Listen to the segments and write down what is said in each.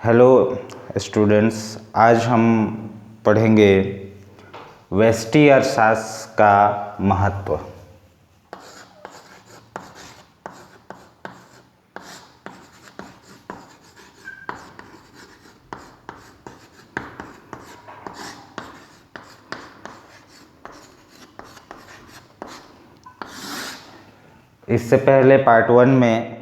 Hello students, आज हम पढ़ेंगे व्यष्टि अर्थशास्त्र का महत्व। इससे पहले पार्ट 1 में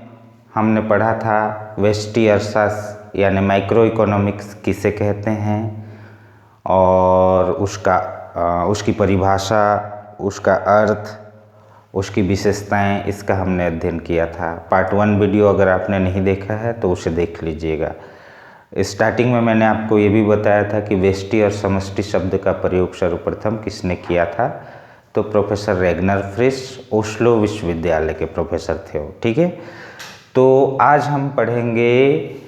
हमने पढ़ा था व्यष्टि अर्थशास्त्र यानी माइक्रो इकोनॉमिक्स किसे कहते हैं और उसकी परिभाषा, उसका अर्थ, उसकी विशेषताएं, इसका हमने अध्ययन किया था। पार्ट 1 वीडियो अगर आपने नहीं देखा है तो उसे देख लीजिएगा। स्टार्टिंग में मैंने आपको ये भी बताया था कि व्यष्टि और समष्टि शब्द का प्रयोग सर्वप्रथम किसने किया था, तो प्रोफेसर रेगनर फ्रिश, ओस्लो विश्वविद्यालय के प्रोफेसर थे वो। ठीक है, तो आज हम पढ़ेंगे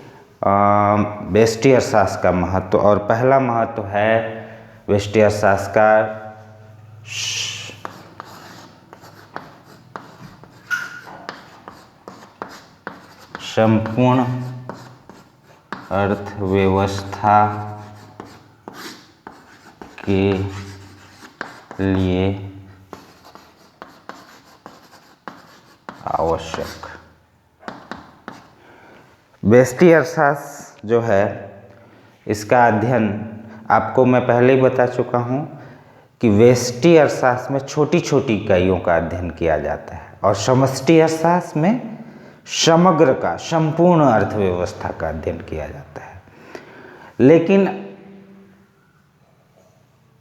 व्यष्टि अर्थशास्त्र का महत्व। और पहला महत्व है व्यष्टि अर्थशास्त्र का संपूर्ण अर्थव्यवस्था के लिए आवश्यक। व्यष्टि अर्थशास्त्र जो है, इसका अध्ययन आपको मैं पहले ही बता चुका हूँ कि व्यष्टि अर्थशास्त्र में छोटी छोटी इकाइयों का अध्ययन किया जाता है और समष्टि अर्थशास्त्र में समग्र का, संपूर्ण अर्थव्यवस्था का अध्ययन किया जाता है। लेकिन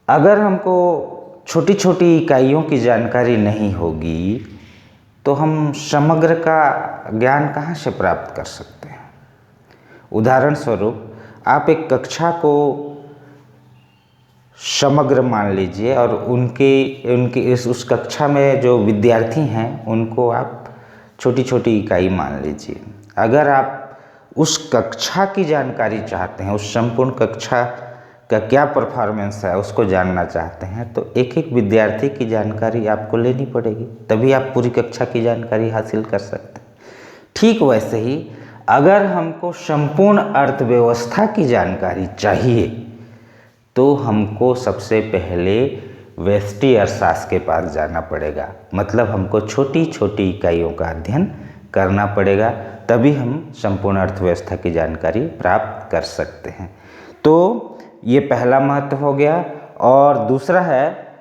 अगर हमको छोटी छोटी इकाइयों की जानकारी नहीं होगी तो हम समग्र का ज्ञान कहाँ से प्राप्त कर सकते हैं। उदाहरण स्वरूप आप एक कक्षा को समग्र मान लीजिए और उनकी उस कक्षा में जो विद्यार्थी हैं उनको आप छोटी छोटी इकाई मान लीजिए। अगर आप उस कक्षा की जानकारी चाहते हैं, उस संपूर्ण कक्षा का क्या परफॉर्मेंस है उसको जानना चाहते हैं, तो एक एक विद्यार्थी की जानकारी आपको लेनी पड़ेगी, तभी आप पूरी कक्षा की जानकारी हासिल कर सकते हैं। ठीक वैसे ही अगर हमको संपूर्ण अर्थव्यवस्था की जानकारी चाहिए तो हमको सबसे पहले व्यष्टि अर्थशास्त्र के पास जाना पड़ेगा। मतलब हमको छोटी छोटी इकाइयों का अध्ययन करना पड़ेगा, तभी हम संपूर्ण अर्थव्यवस्था की जानकारी प्राप्त कर सकते हैं। तो ये पहला महत्व हो गया। और दूसरा है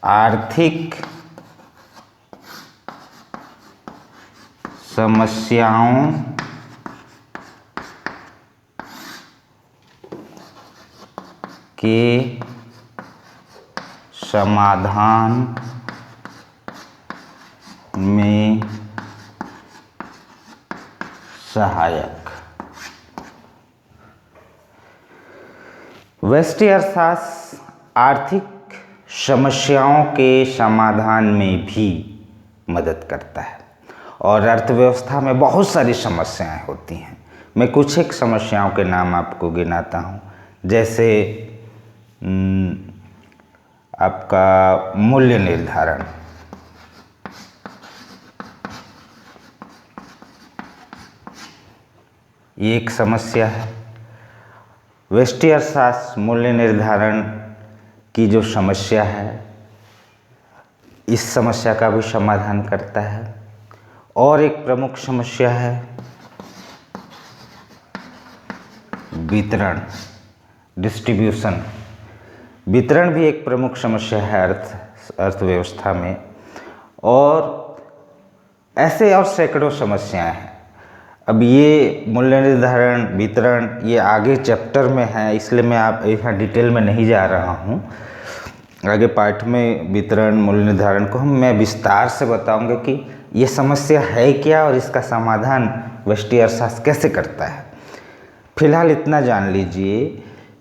आर्थिक समस्याओं के समाधान में सहायक। व्यष्टि अर्थशास्त्र आर्थिक समस्याओं के समाधान में भी मदद करता है। और अर्थव्यवस्था में बहुत सारी समस्याएं होती हैं। मैं कुछ एक समस्याओं के नाम आपको गिनाता हूँ, जैसे आपका मूल्य निर्धारण, ये एक समस्या है। व्यष्टि अर्थशास्त्र मूल्य निर्धारण की जो समस्या है, इस समस्या का भी समाधान करता है। और एक प्रमुख समस्या है वितरण, डिस्ट्रीब्यूशन। वितरण भी एक प्रमुख समस्या है अर्थव्यवस्था में। और ऐसे और सैकड़ों समस्याएं हैं। अब ये मूल्य निर्धारण, वितरण, ये आगे चैप्टर में है, इसलिए मैं आप यहाँ डिटेल में नहीं जा रहा हूँ। आगे पाठ में वितरण, मूल्य निर्धारण को मैं विस्तार से बताऊंगा कि ये समस्या है क्या और इसका समाधान व्यष्टि अर्थशास्त्र कैसे करता है। फिलहाल इतना जान लीजिए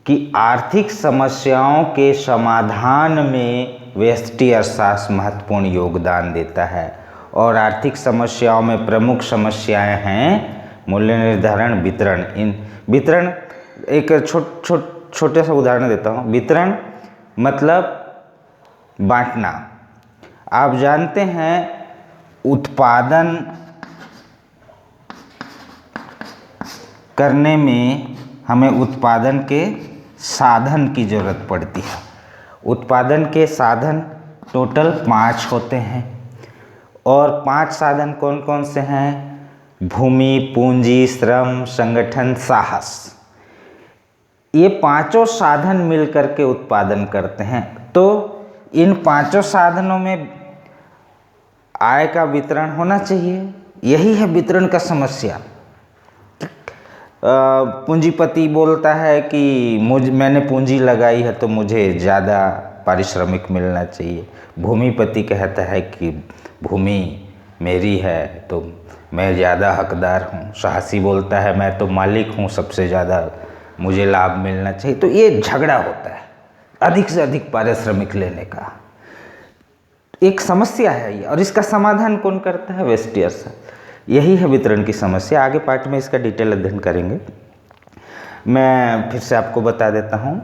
कि आर्थिक समस्याओं के समाधान में व्यष्टि अर्थशास्त्र महत्वपूर्ण योगदान देता है। और आर्थिक समस्याओं में प्रमुख समस्याएं हैं मूल्य निर्धारण, वितरण। इन वितरण एक छोटे सा उदाहरण देता हूँ। वितरण मतलब बांटना। आप जानते हैं उत्पादन करने में हमें उत्पादन के साधन की ज़रूरत पड़ती है। उत्पादन के साधन टोटल 5 होते हैं और 5 साधन कौन कौन से हैं? भूमि, पूंजी, श्रम, संगठन, साहस। ये पांचों साधन मिलकर के उत्पादन करते हैं। तो इन पांचों साधनों में आय का वितरण होना चाहिए। यही है वितरण का समस्या। पूंजीपति बोलता है कि मैंने पूंजी लगाई है तो मुझे ज़्यादा पारिश्रमिक मिलना चाहिए। भूमिपति कहता है कि भूमि मेरी है तो मैं ज़्यादा हकदार हूँ। साहसी बोलता है मैं तो मालिक हूँ, सबसे ज़्यादा मुझे लाभ मिलना चाहिए। तो ये झगड़ा होता है अधिक से अधिक पारिश्रमिक लेने का। एक समस्या है ये, और इसका समाधान कौन करता है? वेस्टियर्स। यही है वितरण की समस्या। आगे पार्ट में इसका डिटेल अध्ययन करेंगे। मैं फिर से आपको बता देता हूँ।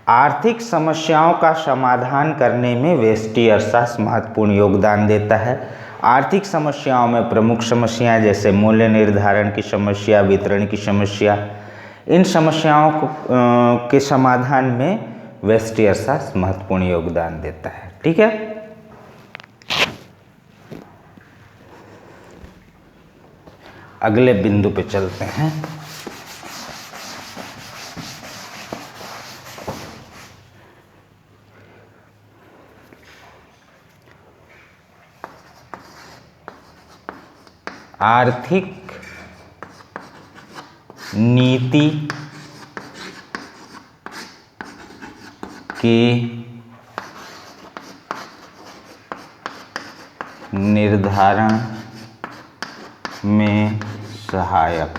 आर्थिक समस्याओं का समाधान करने में व्यष्टि अर्थशास्त्र महत्वपूर्ण योगदान देता है। आर्थिक समस्याओं में प्रमुख समस्याएं जैसे मूल्य निर्धारण की समस्या, वितरण की समस्या, इन समस्याओं के समाधान में व्यष्टि अर्थशास्त्र महत्वपूर्ण योगदान देता है। ठीक है। अगले बिंदु पे चलते हैं। आर्थिक नीति के निर्धारण में सहायक।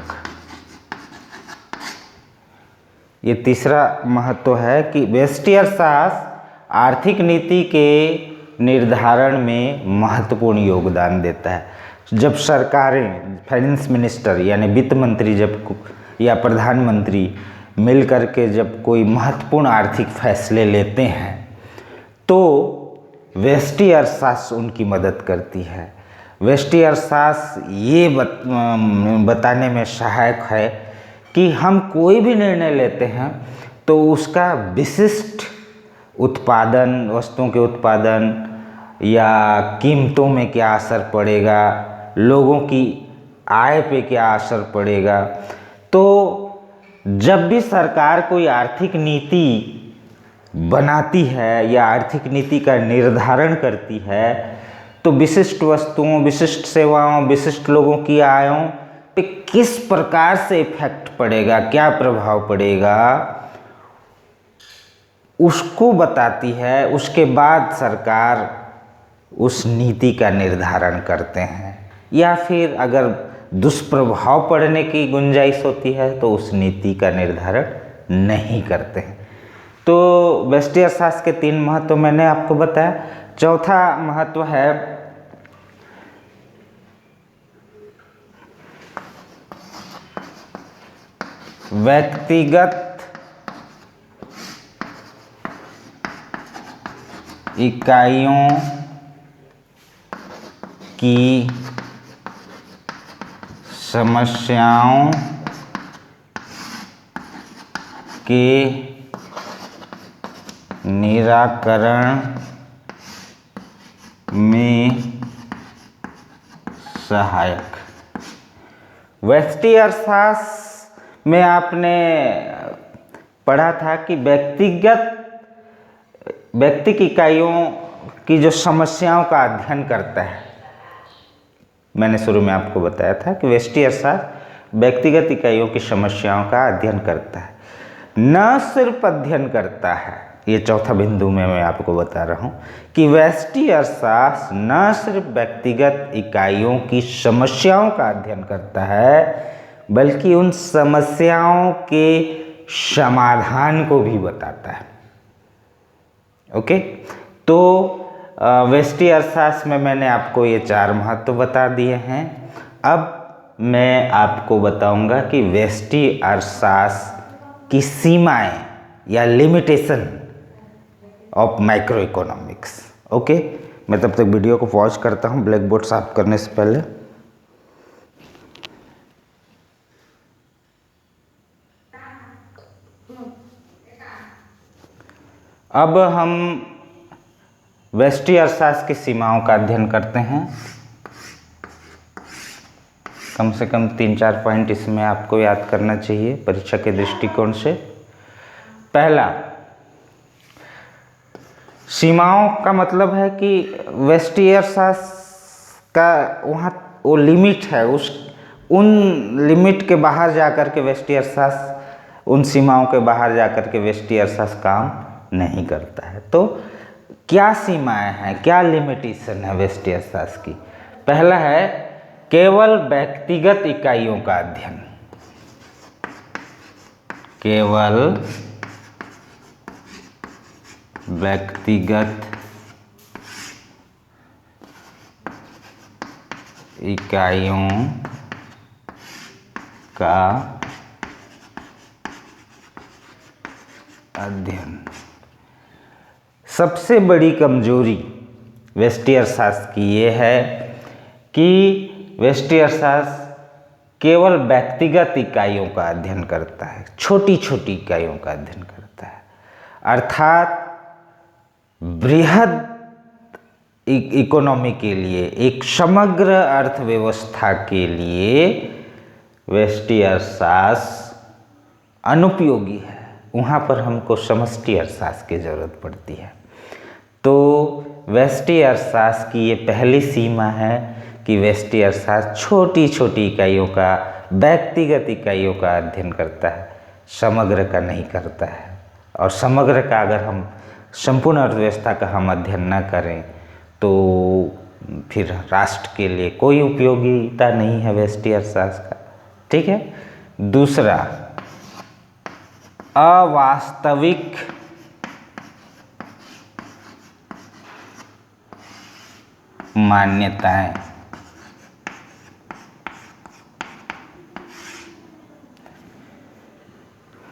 ये तीसरा महत्व है कि व्यष्टि अर्थशास्त्र आर्थिक नीति के निर्धारण में महत्वपूर्ण योगदान देता है। जब सरकारें, फाइनेंस मिनिस्टर यानी वित्त मंत्री जब या प्रधानमंत्री मिल करके जब कोई महत्वपूर्ण आर्थिक फैसले लेते हैं तो व्यष्टि अर्थशास्त्र उनकी मदद करती है। व्यष्टि अर्थशास्त्र ये बताने में सहायक है कि हम कोई भी निर्णय लेते हैं तो उसका विशिष्ट उत्पादन, वस्तुओं के उत्पादन या कीमतों में क्या असर पड़ेगा, लोगों की आय पे क्या असर पड़ेगा। तो जब भी सरकार कोई आर्थिक नीति बनाती है या आर्थिक नीति का निर्धारण करती है तो विशिष्ट वस्तुओं, विशिष्ट सेवाओं, विशिष्ट लोगों की आयों पे किस प्रकार से इफेक्ट पड़ेगा, क्या प्रभाव पड़ेगा, उसको बताती है। उसके बाद सरकार उस नीति का निर्धारण करते हैं, या फिर अगर दुष्प्रभाव पड़ने की गुंजाइश होती है तो उस नीति का निर्धारण नहीं करते हैं। तो व्यष्टि अर्थशास्त्र के 3 महत्व मैंने आपको बताया। चौथा महत्व है व्यक्तिगत इकाइयों की समस्याओं के निराकरण में सहायक। व्यष्टि अर्थशास्त्र में आपने पढ़ा था कि व्यक्तिगत इकाइयों की जो समस्याओं का अध्ययन करता है। मैंने शुरू में आपको बताया था कि व्यष्टि अर्थशास्त्र व्यक्तिगत इकाइयों की समस्याओं का अध्ययन करता है, न सिर्फ अध्ययन करता है। ये चौथा बिंदु में मैं आपको बता रहा हूँ कि व्यष्टि अर्थशास्त्र न सिर्फ व्यक्तिगत इकाइयों की समस्याओं का अध्ययन करता है बल्कि उन समस्याओं के समाधान को भी बताता है। ओके, तो व्यष्टि अर्थशास्त्र में मैंने आपको ये 4 महत्व बता दिए हैं। अब मैं आपको बताऊंगा कि व्यष्टि अर्थशास्त्र की सीमाएं या limitation of micro economics. Okay, मैं तब तक वीडियो को पॉज करता हूं ब्लैक बोर्ड साफ करने से पहले। अब हम व्यष्टि अर्थशास्त्र की सीमाओं का अध्ययन करते हैं। कम से कम 3-4 पॉइंट इसमें आपको याद करना चाहिए परीक्षा के दृष्टिकोण से। पहला, सीमाओं का मतलब है कि व्यष्टि अर्थशास्त्र का वहाँ वो लिमिट है, उन लिमिट के बाहर जाकर के व्यष्टि अर्थशास्त्र, उन सीमाओं के बाहर जाकर के व्यष्टि अर्थशास्त्र काम नहीं करता है। तो क्या सीमाएं हैं, क्या लिमिटेशन है व्यष्टि अर्थशास्त्र की? पहला है केवल व्यक्तिगत इकाइयों का अध्ययन, केवल व्यक्तिगत इकाइयों का अध्ययन। सबसे बड़ी कमजोरी व्यष्टि अर्थशास्त्र की ये है कि व्यष्टि अर्थशास्त्र केवल व्यक्तिगत इकाइयों का अध्ययन करता है, छोटी छोटी इकाइयों का अध्ययन करता है। अर्थात बृहद इकोनॉमी के लिए, एक समग्र अर्थव्यवस्था के लिए व्यष्टि अर्थशास्त्र अनुपयोगी है। वहाँ पर हमको समष्टि अर्थशास्त्र की जरूरत पड़ती है। तो व्यष्टि अर्थशास्त्र की ये पहली सीमा है कि व्यष्टि अर्थशास्त्र छोटी छोटी इकाइयों का, व्यक्तिगत इकाइयों का अध्ययन करता है, समग्र का नहीं करता है। और समग्र का अगर हम, संपूर्ण अर्थव्यवस्था का हम अध्ययन न करें तो फिर राष्ट्र के लिए कोई उपयोगिता नहीं है व्यष्टि अर्थशास्त्र का। ठीक है। दूसरा, अवास्तविक मान्यताएं।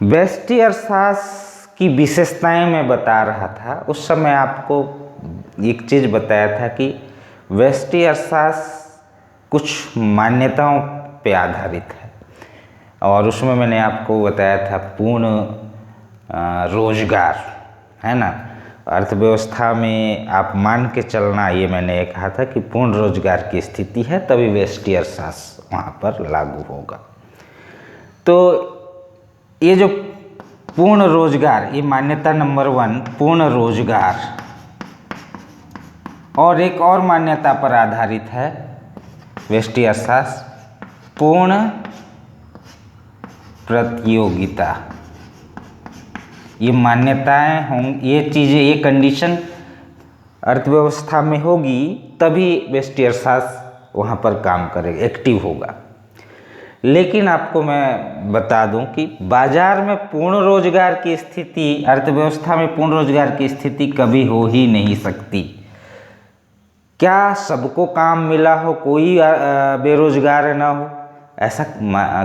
व्यष्टि अर्थशास्त्र की विशेषताएं मैं बता रहा था, उस समय आपको एक चीज़ बताया था कि व्यष्टि अर्थशास्त्र कुछ मान्यताओं पे आधारित है, और उसमें मैंने आपको बताया था पूर्ण रोजगार, है ना। अर्थव्यवस्था में आप मान के चलना, ये मैंने कहा था कि पूर्ण रोजगार की स्थिति है तभी व्यष्टि अर्थशास्त्र वहाँ पर लागू होगा। तो ये जो पूर्ण रोजगार, ये मान्यता नंबर 1 पूर्ण रोजगार, और एक और मान्यता पर आधारित है व्यष्टि अर्थशास्त्र, पूर्ण प्रतियोगिता। ये मान्यताएं होंगी, ये चीज़ें, ये कंडीशन अर्थव्यवस्था में होगी तभी व्यष्टि अर्थशास्त्र वहाँ पर काम करेगा, एक्टिव होगा। लेकिन आपको मैं बता दूं कि बाजार में पूर्ण रोजगार की स्थिति, अर्थव्यवस्था में पूर्ण रोजगार की स्थिति कभी हो ही नहीं सकती। क्या सबको काम मिला हो, कोई बेरोजगार ना हो, ऐसा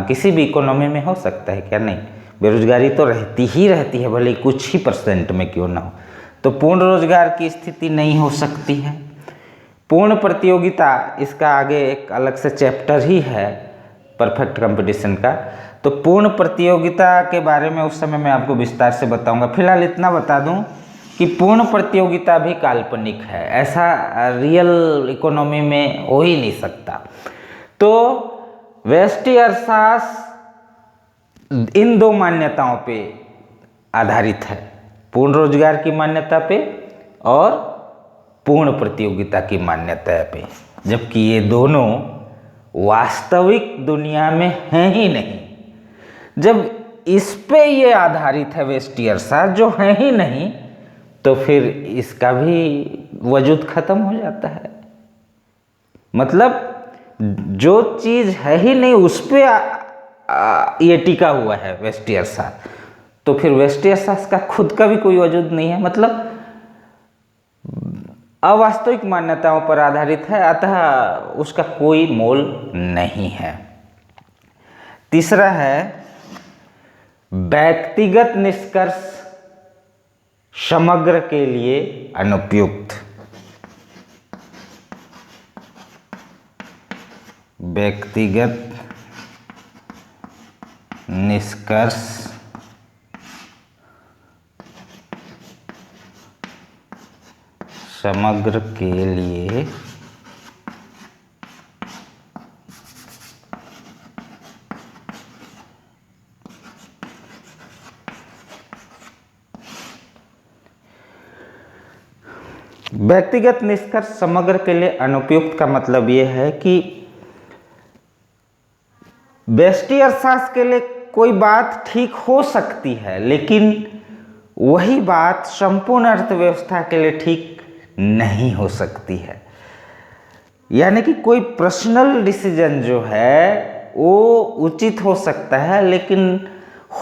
किसी भी इकोनॉमी में हो सकता है क्या? नहीं, बेरोजगारी तो रहती ही रहती है, भले कुछ ही % में क्यों ना हो। तो पूर्ण रोजगार की स्थिति नहीं हो सकती है। पूर्ण प्रतियोगिता, इसका आगे एक अलग से चैप्टर ही है परफेक्ट कंपटीशन का। तो पूर्ण प्रतियोगिता के बारे में उस समय मैं आपको विस्तार से बताऊंगा। फिलहाल इतना बता दूं कि पूर्ण प्रतियोगिता भी काल्पनिक है, ऐसा रियल इकोनॉमी में हो ही नहीं सकता। तो व्यष्टि अर्थशास्त्र इन 2 मान्यताओं पे आधारित है, पूर्ण रोजगार की मान्यता पे और पूर्ण प्रतियोगिता की मान्यता पे, जबकि ये दोनों वास्तविक दुनिया में हैं ही नहीं। जब इस पे ये आधारित है व्यष्टि अर्थशास्त्र, जो है ही नहीं, तो फिर इसका भी वजूद खत्म हो जाता है। मतलब जो चीज़ है ही नहीं उस पे ये टिका हुआ है व्यष्टि अर्थशास्त्र, तो फिर व्यष्टि अर्थशास्त्र का खुद का भी कोई वजूद नहीं है। मतलब अवास्तविक मान्यताओं पर आधारित है, अतः उसका कोई मोल नहीं है। तीसरा है व्यक्तिगत निष्कर्ष समग्र के लिए अनुपयुक्त। व्यक्तिगत निष्कर्ष समग्र के लिए व्यक्तिगत निष्कर्ष समग्र के लिए अनुपयुक्त का मतलब यह है कि व्यष्टि अर्थशास्त्र के लिए कोई बात ठीक हो सकती है, लेकिन वही बात संपूर्ण अर्थव्यवस्था के लिए ठीक नहीं हो सकती है। यानी कि कोई पर्सनल डिसीजन जो है वो उचित हो सकता है, लेकिन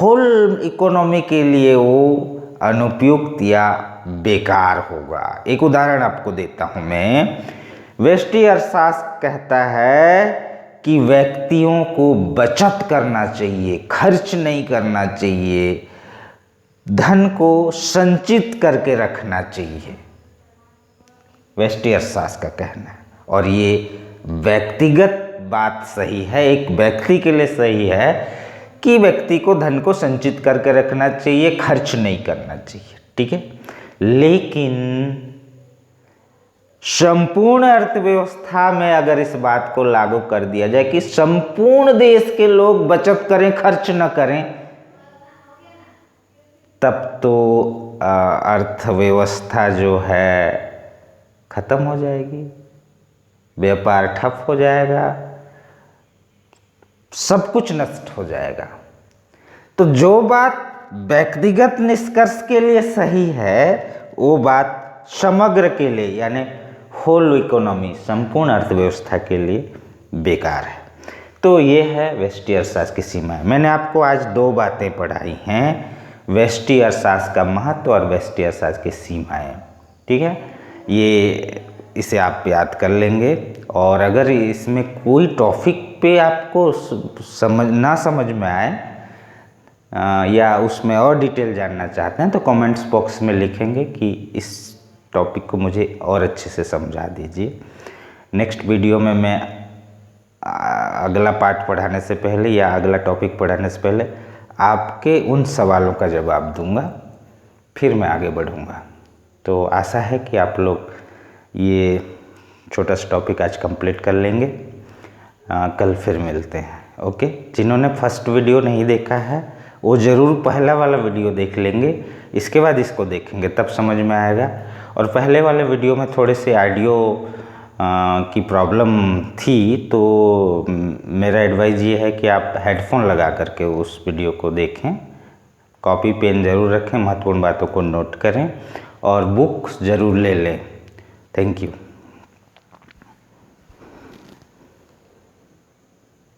होल इकोनॉमी के लिए वो अनुपयुक्त या बेकार होगा। एक उदाहरण आपको देता हूं मैं। व्यष्टि अर्थशास्त्र कहता है कि व्यक्तियों को बचत करना चाहिए, खर्च नहीं करना चाहिए, धन को संचित करके रखना चाहिए, व्यष्टि अर्थशास्त्र का कहना है। और ये व्यक्तिगत बात सही है, एक व्यक्ति के लिए सही है कि व्यक्ति को धन को संचित करके रखना चाहिए, खर्च नहीं करना चाहिए, ठीक है। लेकिन संपूर्ण अर्थव्यवस्था में अगर इस बात को लागू कर दिया जाए कि संपूर्ण देश के लोग बचत करें, खर्च न करें, तब तो अर्थव्यवस्था जो है खत्म हो जाएगी, व्यापार ठप हो जाएगा, सब कुछ नष्ट हो जाएगा। तो जो बात व्यक्तिगत निष्कर्ष के लिए सही है वो बात समग्र के लिए यानी होल इकोनॉमी, संपूर्ण अर्थव्यवस्था के लिए बेकार है। तो ये है व्यष्टि अर्थशास्त्र की सीमाएं। मैंने आपको आज दो बातें पढ़ाई हैं, व्यष्टि अर्थशास्त्र का महत्व और व्यष्टि अर्थशास्त्र की सीमाएं, ठीक है। ये इसे आप याद कर लेंगे। और अगर इसमें कोई टॉपिक पे आपको समझ में आए या उसमें और डिटेल जानना चाहते हैं तो कमेंट्स बॉक्स में लिखेंगे कि इस टॉपिक को मुझे और अच्छे से समझा दीजिए। नेक्स्ट वीडियो में मैं अगला पार्ट पढ़ाने से पहले या अगला टॉपिक पढ़ाने से पहले आपके उन सवालों का जवाब दूंगा, फिर मैं आगे बढ़ूंगा। तो आशा है कि आप लोग ये छोटा सा टॉपिक आज कंप्लीट कर लेंगे। कल फिर मिलते हैं। ओके, जिन्होंने फर्स्ट वीडियो नहीं देखा है वो ज़रूर पहला वाला वीडियो देख लेंगे, इसके बाद इसको देखेंगे तब समझ में आएगा। और पहले वाले वीडियो में थोड़े से ऑडियो की प्रॉब्लम थी, तो मेरा एडवाइस ये है कि आप हेडफोन लगा करके उस वीडियो को देखें, कॉपी पेन ज़रूर रखें, महत्वपूर्ण बातों को नोट करें और बुक्स ज़रूर ले लें। Thank you.